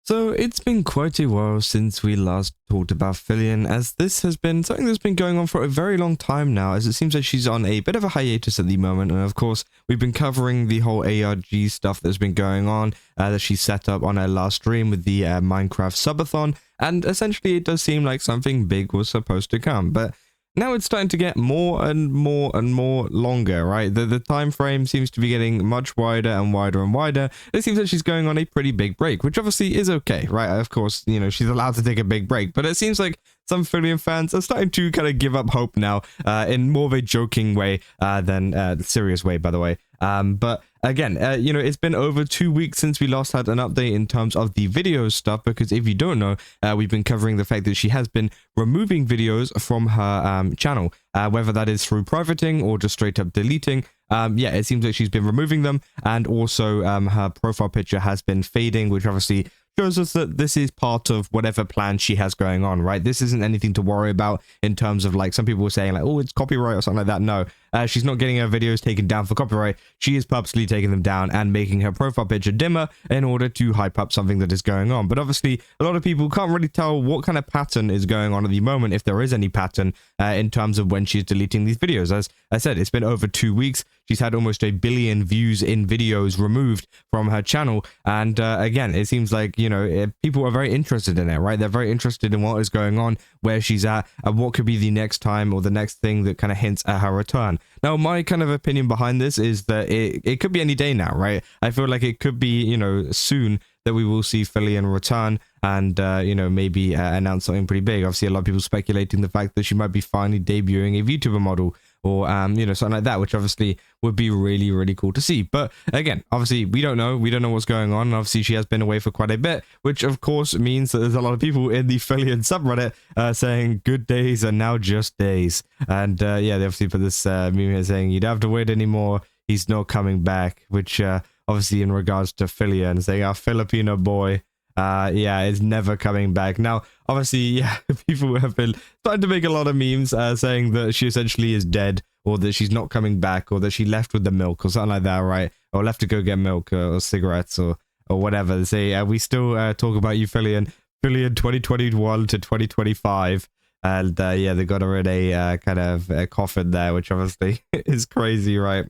So it's been quite a while since we last talked about Filian, as this has been something that's been going on for a very long time now, as it seems like she's on a bit of a hiatus at the moment. And of course, we've been covering the whole ARG stuff that's been going on, that she set up on her last stream with the Minecraft subathon, and essentially it does seem like something big was supposed to come, but now it's starting to get more and more and more longer, right? The time frame seems to be getting much wider and wider and wider. It seems that she's going on a pretty big break, which obviously is okay, right? Of course, you know, she's allowed to take a big break, but it seems like some Filian fans are starting to kind of give up hope now, in more of a joking way than the serious way, by the way. But again, you know, it's been over 2 weeks since we last had an update in terms of the video stuff, because if you don't know, we've been covering the fact that she has been removing videos from her channel, whether that is through privating or just straight up deleting. Yeah, it seems like she's been removing them, and also her profile picture has been fading, which obviously shows us that this is part of whatever plan she has going on, right? This isn't anything to worry about in terms of, like, some people were saying, like, oh, it's copyright or something like that. No, she's not getting her videos taken down for copyright. She is purposely taking them down and making her profile picture dimmer in order to hype up something that is going on. But obviously, a lot of people can't really tell what kind of pattern is going on at the moment, if there is any pattern, in terms of when she's deleting these videos. As I said, it's been over 2 weeks. She's had almost 1 billion views in videos removed from her channel. And again, it seems like, you know, people are very interested in it, right? They're very interested in what is going on, where she's at, and what could be the next time or the next thing that kind of hints at her return. Now, my kind of opinion behind this is that it could be any day now, right? I feel like it could be, you know, soon that we will see Filian return and, you know, maybe announce something pretty big. Obviously, a lot of people speculating the fact that she might be finally debuting a VTuber model, or, you know, something like that, which obviously would be really, really cool to see. But again, obviously, we don't know what's going on. And obviously, she has been away for quite a bit, which of course means that there's a lot of people in the Filian subreddit saying good days are now just days. And yeah, they obviously put this meme here saying, you don't have to wait anymore, he's not coming back, which obviously in regards to Filian, saying our Filipino boy, yeah, is never coming back. Now, obviously, yeah, people have been starting to make a lot of memes saying that she essentially is dead, or that she's not coming back, or that she left with the milk, or something like that, right? Or left to go get milk, or cigarettes, or whatever. They say, we still talk about you, Filian 2021 to 2025. And yeah, they got her in a kind of a coffin there, which obviously is crazy, right?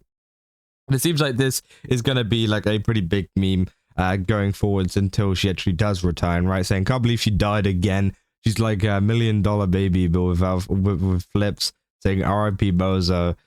And it seems like this is going to be like a pretty big meme going forwards until she actually does return, right? Saying, can't believe she died again. She's like $1 million baby, but with flips, saying RIP Bozo.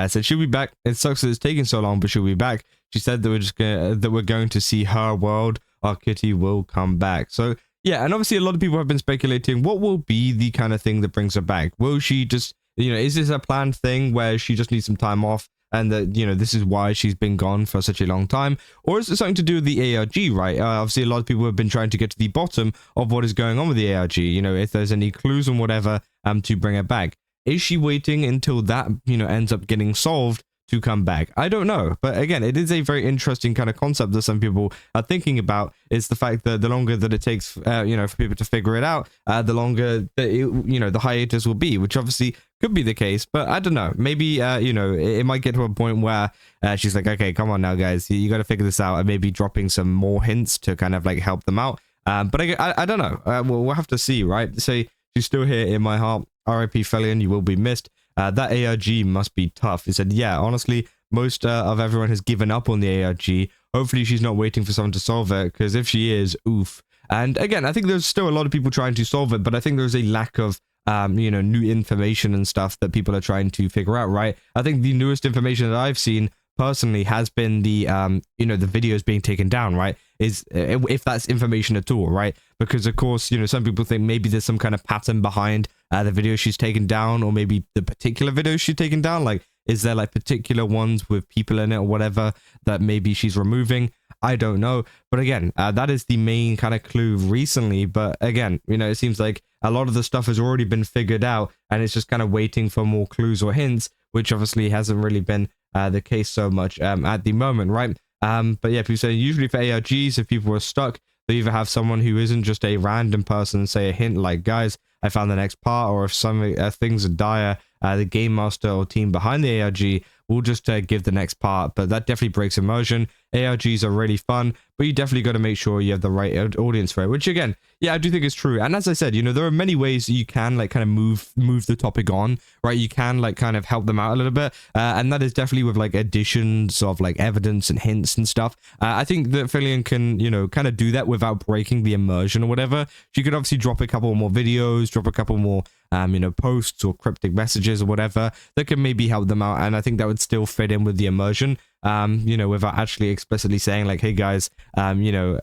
Said she'll be back. It sucks that it's taking so long, but she'll be back. She said that we're going to see her world. Our kitty will come back. So yeah, and obviously a lot of people have been speculating what will be the kind of thing that brings her back. Will she just, you know, is this a planned thing where she just needs some time off, and that, you know, this is why she's been gone for such a long time? Or is it something to do with the ARG, right? Obviously, a lot of people have been trying to get to the bottom of what is going on with the ARG, you know, if there's any clues and whatever, to bring her back. Is she waiting until that, you know, ends up getting solved to come back? I don't know. But again, it is a very interesting kind of concept that some people are thinking about, is the fact that the longer that it takes, you know, for people to figure it out, the longer that it, you know, the hiatus will be, which obviously could be the case. But I don't know, maybe, you know, it might get to a point where she's like, okay, come on now, guys, you got to figure this out, and maybe dropping some more hints to kind of like help them out. But I don't know. We'll have to see, right? So she's still here in my heart. RIP Filian, you will be missed. That ARG must be tough. He said, yeah, honestly, most of everyone has given up on the ARG. Hopefully she's not waiting for someone to solve it, because if she is, oof. And again, I think there's still a lot of people trying to solve it, but I think there's a lack of, you know, new information and stuff that people are trying to figure out, right? I think the newest information that I've seen personally has been the, you know, the videos being taken down, right? Is if that's information at all, right? Because of course, you know, some people think maybe there's some kind of pattern behind the video she's taken down, or maybe the particular videos she's taken down. Like, is there like particular ones with people in it or whatever that maybe she's removing? I don't know. But again, that is the main kind of clue recently. But again, you know, it seems like a lot of the stuff has already been figured out, and it's just kind of waiting for more clues or hints, which obviously hasn't really been the case so much at the moment, right? But yeah, people say usually for ARGs, if people are stuck, they either have someone who isn't just a random person say a hint like, guys, I found the next part, or if some things are dire, the game master or team behind the ARG will just give the next part. But that definitely breaks immersion. ARGs are really fun, but you definitely got to make sure you have the right audience for it, which again, yeah, I do think is true. And as I said, you know, there are many ways you can like kind of move the topic on, right? You can like kind of help them out a little bit, and that is definitely with like additions of like evidence and hints and stuff. I think that Filian can, you know, kind of do that without breaking the immersion or whatever. She could obviously drop a couple more videos, drop a couple more you know, posts or cryptic messages or whatever that can maybe help them out, and I think that would still fit in with the immersion, you know, without actually explicitly saying like, hey guys, you know,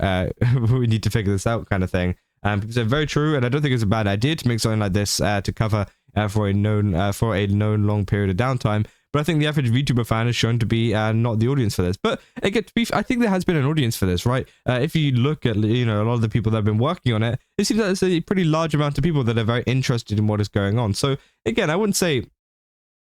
we need to figure this out kind of thing. So very true, and I don't think it's a bad idea to make something like this to cover for a known long period of downtime. But I think the average VTuber fan is shown to be not the audience for this. But again, I think there has been an audience for this, right? If you look at, you know, a lot of the people that have been working on it, it seems like there's a pretty large amount of people that are very interested in what is going on. So again, I wouldn't say,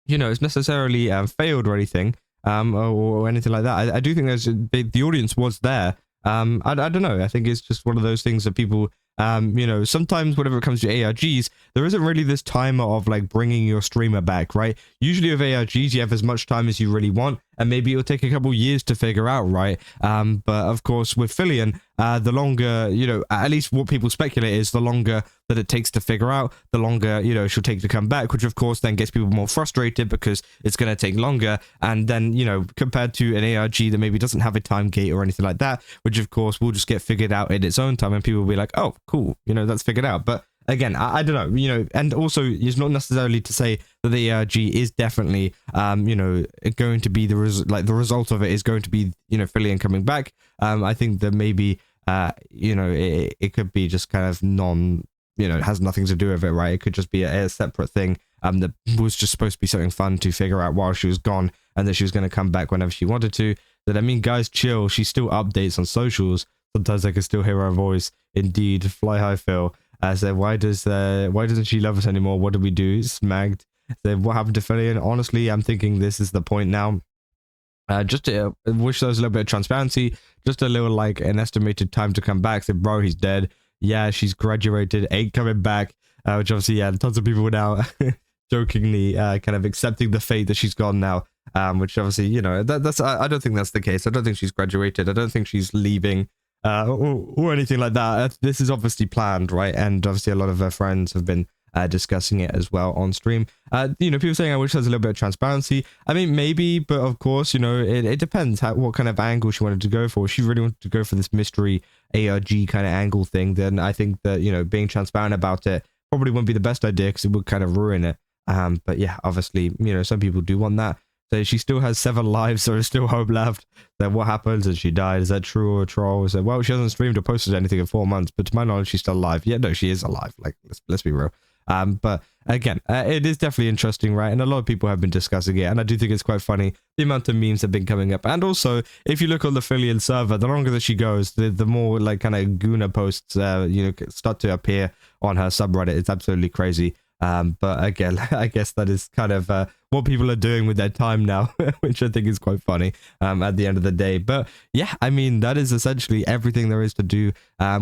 you know, it's necessarily failed or anything, or anything like that. I do think the audience was there. I don't know. I think it's just one of those things that people, you know, sometimes whenever it comes to ARGs, there isn't really this timer of like bringing your streamer back, right? Usually with ARGs, you have as much time as you really want, and maybe it'll take a couple years to figure out, right? But of course with Filian, the longer, you know, at least what people speculate is the longer that it takes to figure out, the longer, you know, she'll take to come back, which of course then gets people more frustrated because it's going to take longer. And then, you know, compared to an ARG that maybe doesn't have a time gate or anything like that, which of course will just get figured out in its own time, and people will be like, oh, cool, you know, that's figured out. But again, I don't know, you know, and also it's not necessarily to say that the ARG is definitely, you know, going to be the result of it is going to be, you know, Filian coming back. I think that maybe, you know, it could be just kind of you know, it has nothing to do with it, right? It could just be a separate thing that was just supposed to be something fun to figure out while she was gone, and that she was going to come back whenever she wanted to. That, I mean, guys, chill. She still updates on socials. Sometimes I can still hear her voice. Indeed, fly high, Phil. I said, why doesn't she love us anymore? What did we do? Smagged. I said, what happened to Filian? Honestly, I'm thinking this is the point now. Just to wish there was a little bit of transparency, just a little like an estimated time to come back. Said, bro, he's dead. Yeah, she's graduated, ain't coming back. Which obviously, yeah, tons of people were now jokingly kind of accepting the fate that she's gone now. Which obviously, you know, that's I don't think that's the case. I don't think she's graduated. I don't think she's leaving or anything like that. This is obviously planned, right? And obviously, a lot of her friends have been discussing it as well on stream. You know, people saying, I wish there was a little bit of transparency. I mean, maybe, but of course, you know, it depends what kind of angle she wanted to go for. If she really wanted to go for this mystery ARG kind of angle thing, then I think that, you know, being transparent about it probably wouldn't be the best idea, because it would kind of ruin it. But yeah, obviously, you know, some people do want that. So she still has 7 lives, so there's still hope left. Then what happens if she died? Is that true or a troll? So, well, she hasn't streamed or posted anything in 4 months, but to my knowledge, she's still alive. Yeah, no, she is alive. Like, let's be real. But again, it is definitely interesting, right? And a lot of people have been discussing it, and I do think it's quite funny the amount of memes have been coming up. And also, if you look on the Filian server, the longer that she goes, the more like kind of Guna posts, you know, start to appear on her subreddit. It's absolutely crazy. But again, I guess that is kind of what people are doing with their time now, which I think is quite funny at the end of the day. But yeah, I mean, that is essentially everything there is to do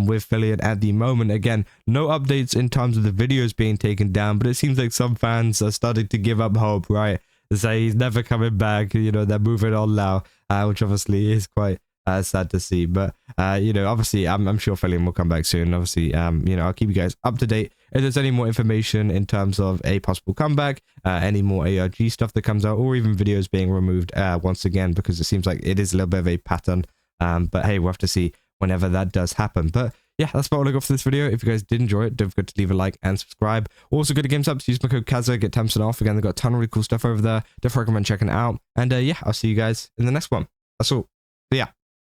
with Filian at the moment. Again, no updates in terms of the videos being taken down, but it seems like some fans are starting to give up hope, right? They say he's never coming back, you know, they're moving on now, which obviously is quite sad to see. But you know, obviously I'm sure Filian will come back soon. Obviously, you know, I'll keep you guys up to date if there's any more information in terms of a possible comeback, any more ARG stuff that comes out, or even videos being removed once again, because it seems like it is a little bit of a pattern. But hey, we'll have to see whenever that does happen. But yeah, that's about all I got for this video. If you guys did enjoy it, don't forget to leave a like and subscribe. Also, go to Games Up, use my code Kaza, get 10% off. Again, they've got a ton of really cool stuff over there. Definitely recommend checking it out. And yeah, I'll see you guys in the next one. That's all.